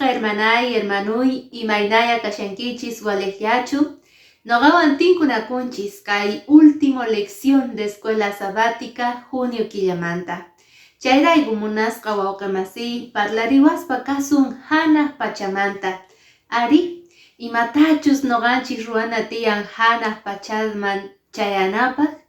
Munasqa hermanay, hermanuy, imaynaya kashankichis walejiachu. Nogawan tinkunakunchis kay último lección de escuela sabática junio killamanta. Chayraygu munasqa wawqimasiy parlariwaspa kasun hanaq pachamanta. Ari, imatachus noganchis ruana tiyan hanaq pachaman chayanapaq.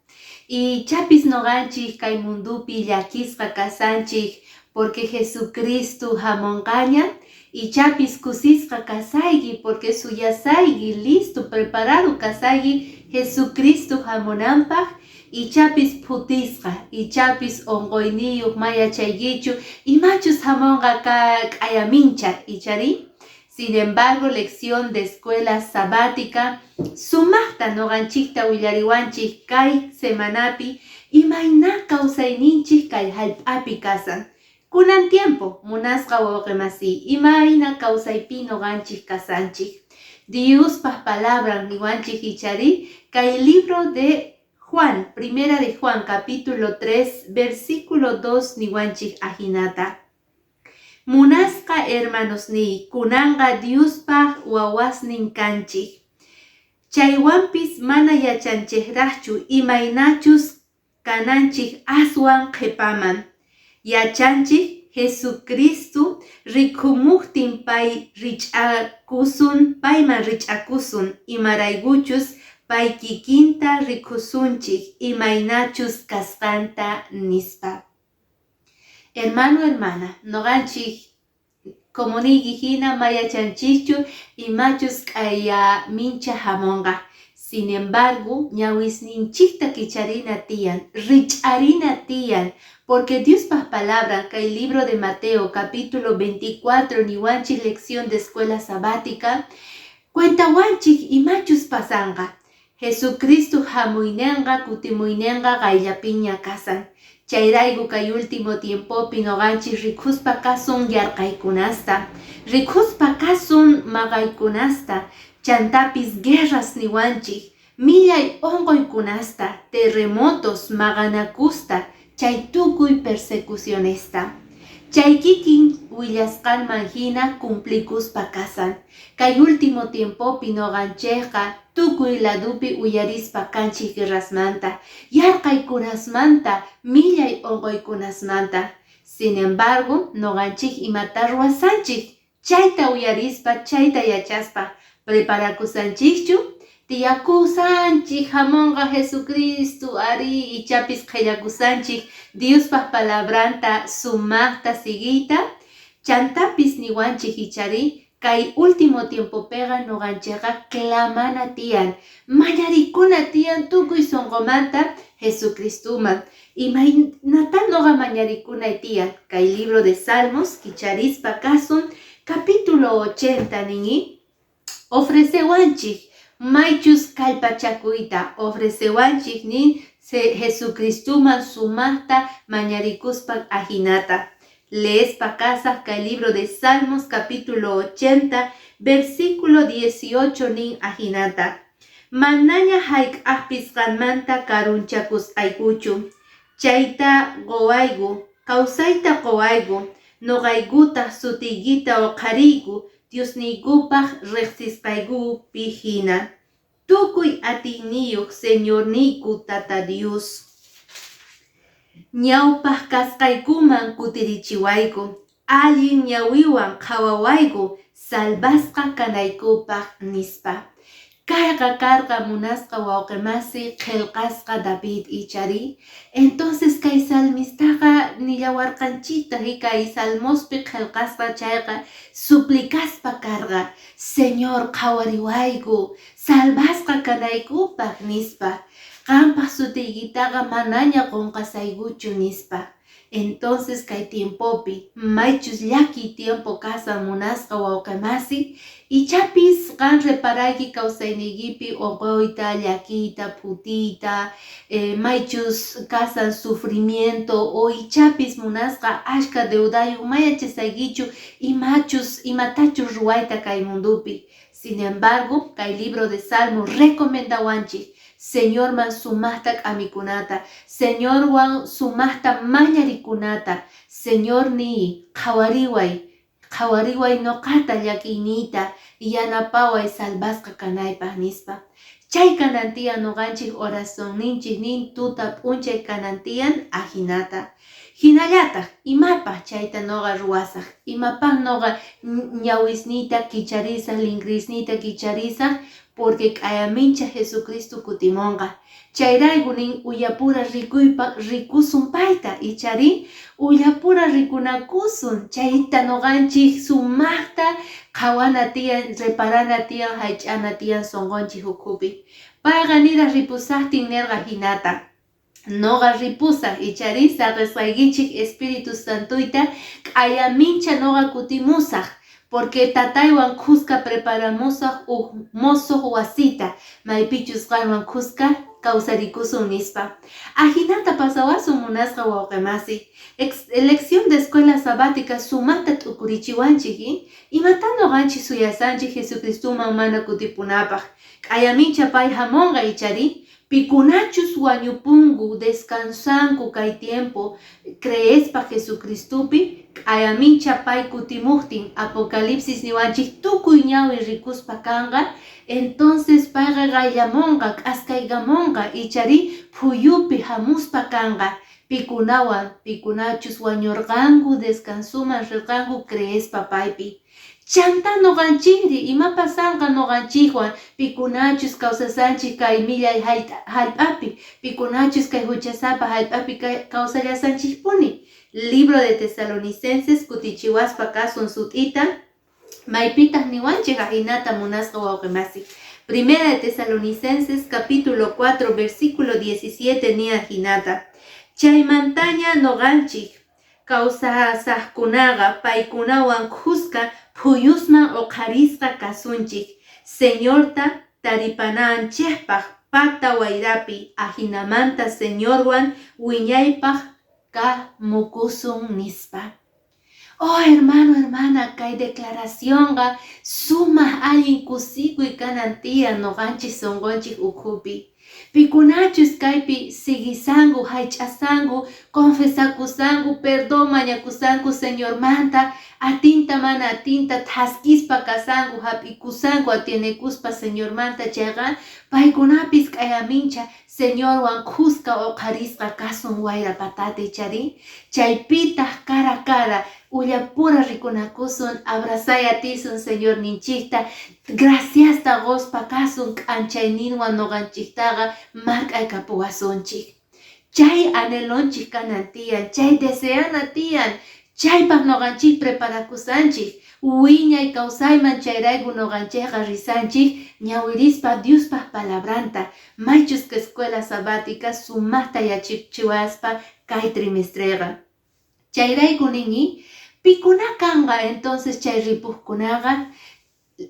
Y chapis noganchis kay mundupi llakisqa kasanchik porque Jesucristo hamonqaña. Y chapis kusisqa kasaygi porque suyasaygi listo preparado kasaygi Jesucristo hamonanpaq. Y chapis putisqa y chapis onqoyniyuq mayachaygichu imachus hamonqa k'ayamincha ichari. Sin embargo, lección de escuela sabática sumaqta noqanchikta willariwanchik kay semanapi imayna kawsayninchik kay hallp'api kasan. Kunan tiempo munasqa wawqimasiy imayna kawsaypi noqanchik kasanchik. Diospaq palabran niwanchik ichari kay libro de Juan, primera de Juan, capítulo 3, versículo 2 niwanchik ajinata. Munasqa hermanos ni kunanga Diospaq wawasnin kanchik. Chaywanpis mana yachanchikraqchu imaynachus kananchik aswan qhipaman. Yachanchik Jesucristo rikhumuqtin pay rich'akusun, payman rich'akusun imaraykuchus pay kikinta rikusunchik imaynachus kasqanta nispa. Hermano, hermana, noqanchik comunigi hina mayachanchikchu imachus k'aya mincha hamonqa. Sin embargo, ñawisninchikta kicharina tiyan, rich'arina tiyan, porque Diospaq palabra kay libro de Mateo capítulo 24 niwanchik lección de escuela sabática cuentawanchik imachus pasanqa. Jesucristo hamuynenqa kutimuynenqa qayllapiña kasan. Chayraygu kay último tiempopi noqanchik rikhuspa kasun yarqaykunasta, rikhuspa kasun maqaykunasta, chantapis guerras niwanchik, millay onqoykunasta, terremotos maqanakusta, chay tukuy persecucionesta. Chay kikin willasqanman hina cumplikuspa kasan. Kay último tiempopi noqanchikqa tukuy ladupi uyarispa kanchik guerrasmanta, yarqaykunasmanta, millay onqoykunasmanta. Sin embargo, noqanchik imata ruwasanchik, chayta uyarispa, chayta yachaspa, preparakusanchikchu, tiyakusanchik hamonqa Jesucristo ari ichapis qhillakusanchik Diospaq palabranta sumaqta sigiyta, chantapis niwanchik ichari, kay último tiempo pega noqanchikqa clamana tiyan, mañarikuna tiyan tukuy sonqomanta Jesucristuman. Imaynata noqa mañarikunay tiyan, kay libro de Salmos kicharispa kasun capítulo 80 nini, ofrecewanchik maychus kallpachakuyta, ofrecewanchik nin Jesucristuman sumaqta mañarikuspa ajinata. Leespa kasaq kay libro de Salmos capítulo 80 versículo 18 nin ajinata. Manaña hayk'aqpis qanmanta karunchakusqaykuchu. Chayta qowayku, kawsayta qowayku, noqaykutaq sutiykita huqariyku, Diosniykupaq riqsisqaykupi hina. Tukuy atiyniyuq Señorniyku Tata Dios. Ñawpaq kasqaykuman kutirichiwayku, allin ñawiwan qhawawayku, salvasqa kanaykupaq nispa. Kayqa karqa munasqa wawqimasiy qillqasqa David ichari. Entonces kay salmistaqa nillawarqanchikta kay salmospi qillqasqa chayqa suplicaspa karqa, Señor qhawariwayku, salvasqa kanaykupaq nispa. Qanpaq sutiykitaqa manaña qunqasaykuchu nispa. Entonces kay tiempopi maychus llaki tiempo kasan munasqa wawqimasiy ichapis qan reparayki kawsayniykipi onqoyta, llakiyta, putiyta, maychus kasan sufrimiento o ichapis munasqa ashka deudayuq mayachasaykichu imatachus ruwayta kay mundupi. Sin embargo, kay libro de Salmos recomendawanchik Señor man sumaqta k'amikunata, Señor wan sumaqta mañarikunata, Señor ni qhawariway, qhawariway noqata llakinita yanapaway salvasqa kanaypaq nispa. Chay kanantiyan noqanchik oración ninchik nin tuta p'unchay kanantiyan ajinata. Hinallataq imapaq chayta noqa ruwasaq, imapaq noqa ñawisnita kicharisaq, linkrisnita kicharisaq, porque k'ayamincha Jesucristo kutimunqa. Chayrayku nin uyapura rikuypaq rikusun payta ichari uyapura rikunakusun. Chayta noqanchik sumaqta qhawana tiyan, reparana tiyan, haych'ana tiyan sunqunchik ukhupi. Payqa niraq ripusaqtin nirqa hinata. Noqa ripusaq ichari saqisqaykichik Espíritu Santuyta k'ayamincha noqa kutimusaq. Porque tataywan kuska preparamusaq mosoq wasita maypichus qaywan kuska kawsarikusun nispa. Ajinata pasawasun munasqa wawqimasi. Elección de escuela sabática sumaqta t'ukurichiwanchik imata noqanchik suyasanchik Jesucristuman mana kutipunapaq. K'ayamincha pay hamunqa ichari. Pikunachus wañupunku, descansanku kay tiempo, creespa Jesucristupi, k'ayamincha pay kutimuqtin, Apocalipsis niwanchik tukuy ñawi rikuspa kanqa, entonces payqa qayllamunqa, k'askaykamunqa, ichari phuyupi hamuspa kanqa. Pikunachus wañurqanku, descansuman rirqanku creespa paypi. Chanta noqanchikri ima pasanqa noqanchikwan pikunachus kawsasanchik kay millay hallp'api, pikunachus kay huchasapa hallp'api kawsallasanchikpuni. Libro de Tesalonicenses kutichiwaspa kasun sut'ita maypitaq niwanchik ajinata munasqa wawqimasi. Primera de Tesalonicenses capítulo 4 versículo 17 ni ajinata. Chaymantaña noqanchik kawsasaqkunaqa paykunawan kuska phuyusman uqarisqa kasunchik. Señorta taripananchikpaq pata wayrapi ajinamanta Señorwan wiñaypaq kamukusun nispa. Oh hermano, hermana, kay declaracionqa sumaq allin kusikuy kanantiyan noqanchik sunqunchik ukhupi. Pikunachus kaypi sigisanku, haych'asanku, confesakusanku, perdón mañakusanku Señormanta, atinta mana atinta thaskispa kasanku, hap'ikusanku atinekuspa Señormanta chayqa paykunapis k'ayamincha Señorwan kuska uqarisqa kasun wayra patata chari. Chaypitaq cara cara uyapura rikunakusun, abrazay atisun Señor ninchikta, graciasta gozpa kasun k'anchayninwan noqanchiktaqa mark'aykapuwasunchik. Chay anhelonchik kanantiyan, chay deseana tiyan, chaypaq noqanchik preparakusanchik, wiñay kawsayman chayrayku noqanchikqa risanchik ñawirispa Diospaq palabranta, maychusqa escuela sabática sumaqta yachichiwaspa kay trimestreqa. Chayrayku nini, pikuna kanqa entonces chay ripuqkunaqa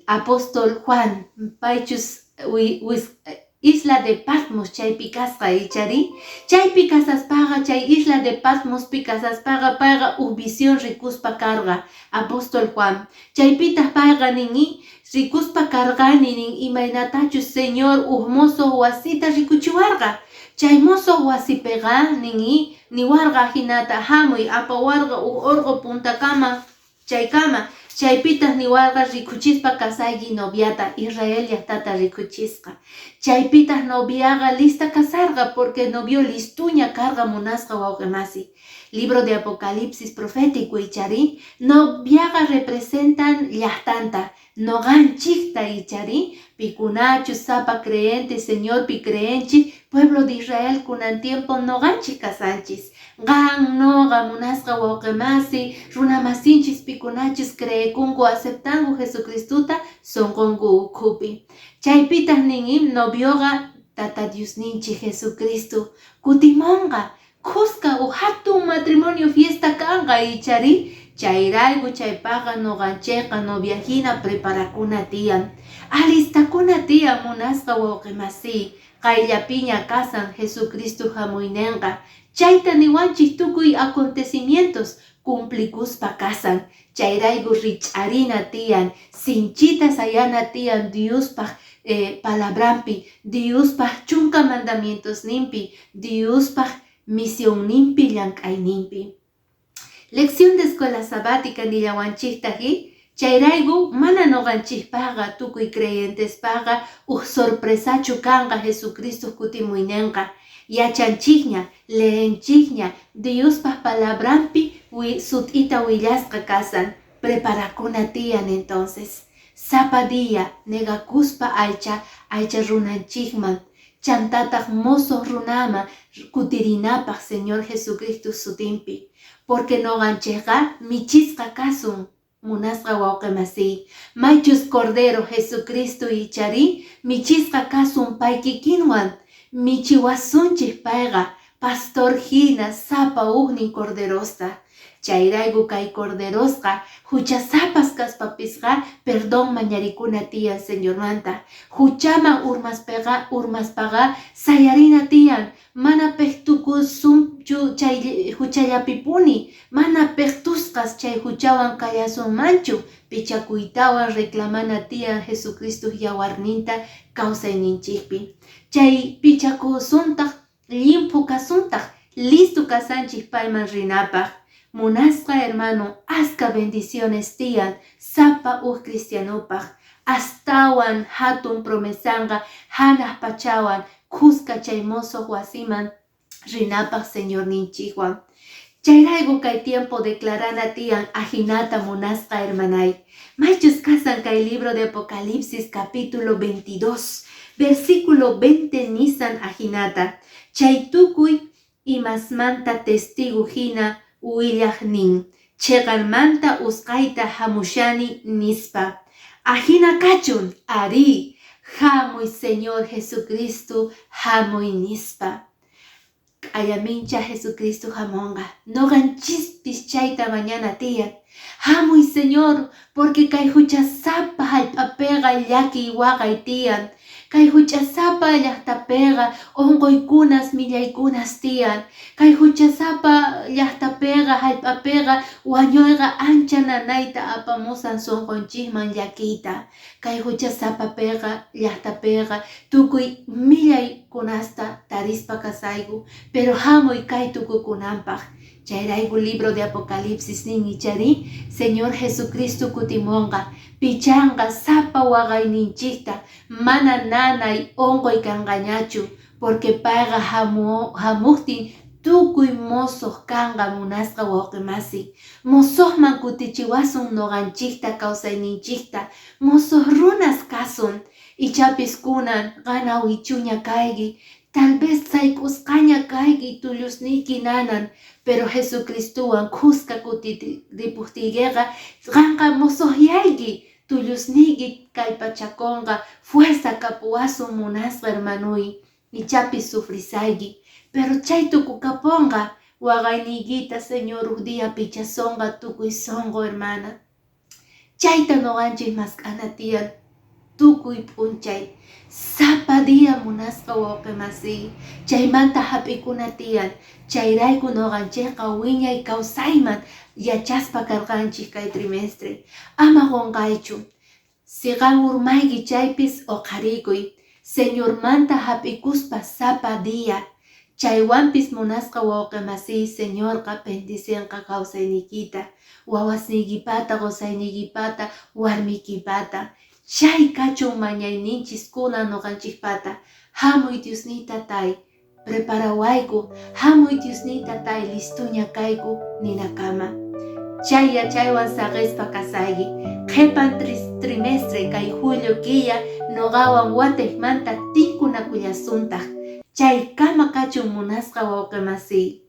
apóstol Juan, paychus isla de Patmos chaypi kasqa ichari. Chaypi kasaspaqa, chay isla de Patmos pi kasaspaqa payqa visión rikuspa karqa apóstol Juan. Chaypitaq payqa nini rikuspa karqani nin imaynatachus Señor mosoq wasita rikuchiwarqa. Chay mosoq wasipiqa nini niwarqa hinata hamuy apawarqa urqu puntakama chaykama. Chaypitaq niwarqa rikuchispa kasayki noviata Israel llaqtata rikuchisqa. Chaypitaq noviaqa lista kasarqa porque novio listuña karqa munasqa wawqimasi. Libro de Apocalipsis profético ichari, noviaqa representan llaqtanta, noqanchikta ichari, pikunachus sapa creyente Señor pi creenchik, pueblo de Israel kunan tiempo noqanchik kasanchis. Qan noqa munasqa wawqimasi, runamasinchis pikunachis creekunku aceptanku Jesucristuta sunqunku ukhupi. Chaypitaq nini novioqa tata Diosninchik Jesucristo kutimunqa, kuska hatun matrimonio fiesta kanqa ichari. Chayrayku chaypaqa noqanchikqa noviajina preparakuna tiyan, alistakuna tiyan munasqa wawqimasi, qayllapiña kasan Jesucristo hamuyninqa. Chayta niwanchik tukuy acontecimientos cumplikuspa kasan. Chayrayku rich'arina tiyan, sinchita sayana tiyan Diospaq palabrampi, Diospaq chunka mandamientos nimpi, Diospaq misión nimpi llank'ayninpi. Lección de escuela sabática nillawanchiktaji, chayraygu mana noqanchikpaqa tukuy creyentespaqa sorpresachu kanqa Jesucristo kutimuyninqa. Yachanchikña, leenchikña, Diospaq palabrampi sut'ita willasqa kasan. Preparakuna tiyan entonces. Sapa día negakuspa aycha runanchikman. Chantataq mosoq runama kutirinapaq Señor Jesucristo sutinpi. Porque noqanchikqa michisqa kasun. Munasqa wawqimasiy. Maychus Cordero Jesucristo ichari michisqa kasun pay kikinwan. Michiwasunchik payqa pastor hina sapa uqnin corderosta. Chayraygu kay corderosqa huchasapas kaspapisqa perdón mañarikuna tiyan Señormanta. Huchaman urmaspaqa sayarina tiyan. Mana pektukusunchu chay huchallapipuni. Mana pektusqas chay huchawan kayasunmanchu. Pichakuytawan reclamana tiyan Jesucristo yawarninta kawsayninchikpi. Chay pichakusuntaq limpu kasuntaq listo kasanchik payman rinapaq. Munasqa hermano, asca bendiciones tiyan sapa cristianopaq. Astawan hatun promesanga hanaq pachawan kuska chay mosoq wasiman rinapaq Señor ninchikwan. Chayraygu kay tiempo declarana tiyan ajinata munasqa hermanay. Maychus kasan kay libro de Apocalipsis capítulo 22 versículo 20 nisan ajinata. Chay tukuy imasmanta testigo hina willaqnin. Cheqanmanta usqayta hamushani nispa. Ajina kachun, ari, hamuy Señor Jesucristo, hamuy nispa. Ayamincha Jesucristo hamonga. Noqanchispis chayta mañana tiyan. Hamuy Señor, porque kay huchasapa hallp'apiqa llaki waqay tiyan. Kay huchasapa llaqtapiqa unquykunas millaykunas tiyan. Kay huchasapa llaqtapiqa hallp'apiqa wañuyqa ancha nanayta apamusan sunqunchikman llakiyta. Kay huchasapapiqa llaqtapiqa tukuy millaykunasta tarispa kasaygu, pero hamuy kay tukukunanpaq. Chayraygu libro de Apocalipsis nichari Señor Jesucristo kutimunqa. Pichanqa sapa waqayninchikta mana nanay onqoy kanqañachu, porque payqa hamuqtin tukuy mosoq kanqa munasqa wawqimasi. Mosoqman kutichiwasun noqanchikta kawsayninchikta. Mosoq runas kasun. Ichapis kunan qana wichuña kaygi. Tal vez sayk'usqaña kaygi tullusniyki nanan, pero Jesucristuwan kuska kutiripuqtiykiqa qanqa mosoqyayki. Tullusniyki kay pachakunqa fuerza kapuwasun munasqa hermanuy. Ichapis sufrisayki. Pero chay tukukapunqa waqayniykita Señor uq día pichasonqa tukuy sonqo hermana. Chayta noqanchik mask'ana tiyan tukuy p'unchay. Sapa día munasqa wawqimasiy. Chaymanta hap'ikuna tiyan. Chayrayku noqanchikqa wiñay kawsayman yachaspa karqanchik kay trimestre. Ama qunqaychu. Siqan urmayki chaypis uqarikuy. Señormanta hap'ikuspa sapa día. Chaywanpis munasqa wawqimasiy Señorqa bendicionqa kawsaynikita. Wawasniykipata, qusayniykipata, warmiykipata. Chay kachun mañayninchis kunan noqanchikpata. Hamuy Diosnita tay. Preparawayku. Hamuy Diosnita tay listuña kayku ninakama. Chay yachaywan saqispa kasayki. Qhipan trimestre kay julio kiya noqawan wataymanta tinkunakullasuntaq. Chay kama kachun munasqa wawqimasiy.